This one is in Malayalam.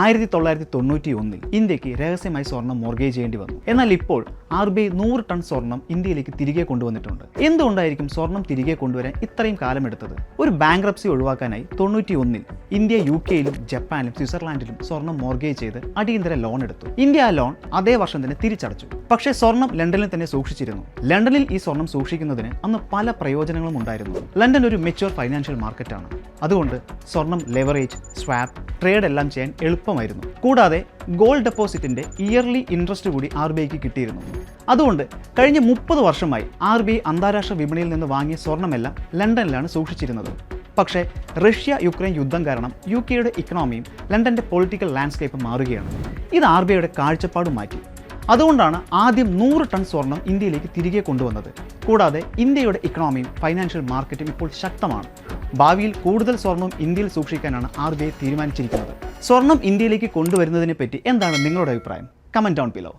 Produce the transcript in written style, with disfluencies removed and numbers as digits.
1991 ഇന്ത്യക്ക് രഹസ്യമായി സ്വർണം മോർഗേജ് ചെയ്യേണ്ടി വന്നു. എന്നാൽ ഇപ്പോൾ RBI 100 ടൺ സ്വർണം ഇന്ത്യയിലേക്ക് തിരികെ കൊണ്ടുവന്നിട്ടുണ്ട്. എന്തുകൊണ്ടായിരിക്കും സ്വർണം തിരികെ കൊണ്ടുവരാൻ ഇത്രയും കാലമെടുത്തത്? ഒരു ബാങ്ക്രപ്സി ഒഴിവാക്കാനായി 91 ഇന്ത്യ UK-യിലും ജപ്പാനിലും സ്വിറ്റ്സർലാൻഡിലും സ്വർണം മോർഗേജ് ചെയ്ത് അടിയന്തര ലോൺ എടുത്തു. ഇന്ത്യ ആ ലോൺ അതേ വർഷം തന്നെ തിരിച്ചടച്ചു. പക്ഷേ സ്വർണം ലണ്ടനിൽ തന്നെ സൂക്ഷിച്ചിരുന്നു. ലണ്ടനിൽ ഈ സ്വർണം സൂക്ഷിക്കുന്നതിന് അന്ന് പല പ്രയോജനങ്ങളും ഉണ്ടായിരുന്നു. ലണ്ടൻ ഒരു മെച്യൂർ ഫൈനാൻഷ്യൽ മാർക്കറ്റാണ്. അതുകൊണ്ട് സ്വർണം ലെവറേജ്, സ്വാപ്പ്, ട്രേഡ് എല്ലാം ചെയ്യാൻ എളുപ്പമായിരുന്നു. കൂടാതെ ഗോൾഡ് ഡെപ്പോസിറ്റിന്റെ ഇയർലി ഇൻട്രസ്റ്റ് കൂടി RBIക്ക് കിട്ടിയിരുന്നു. അതുകൊണ്ട് കഴിഞ്ഞ 30 വർഷമായി RBI അന്താരാഷ്ട്ര വിപണിയിൽ നിന്ന് വാങ്ങിയ സ്വർണമെല്ലാം ലണ്ടനിലാണ് സൂക്ഷിച്ചിരുന്നത്. പക്ഷേ റഷ്യ-യുക്രൈൻ യുദ്ധം കാരണം UK-യുടെ ഇക്കണോമിയും ലണ്ടന്റെ പൊളിറ്റിക്കൽ ലാൻഡ്സ്കേപ്പും മാറുകയാണ്. ഇത് RBIയുടെ കാഴ്ചപ്പാടും മാറ്റി. അതുകൊണ്ടാണ് ആദ്യം 100 ടൺ സ്വർണം ഇന്ത്യയിലേക്ക് തിരികെ കൊണ്ടുവന്നത്. കൂടാതെ ഇന്ത്യയുടെ ഇക്കണോമിയും ഫൈനാൻഷ്യൽ മാർക്കറ്റും ഇപ്പോൾ ശക്തമാണ്. ഭാവിയിൽ കൂടുതൽ സ്വർണം ഇന്ത്യയിൽ സൂക്ഷിക്കാനാണ് RBI തീരുമാനിച്ചിരിക്കുന്നത്. സ്വർണം ഇന്ത്യയിലേക്ക് കൊണ്ടുവരുന്നതിനെ പറ്റി എന്താണ് നിങ്ങളുടെ അഭിപ്രായം? Comment down below.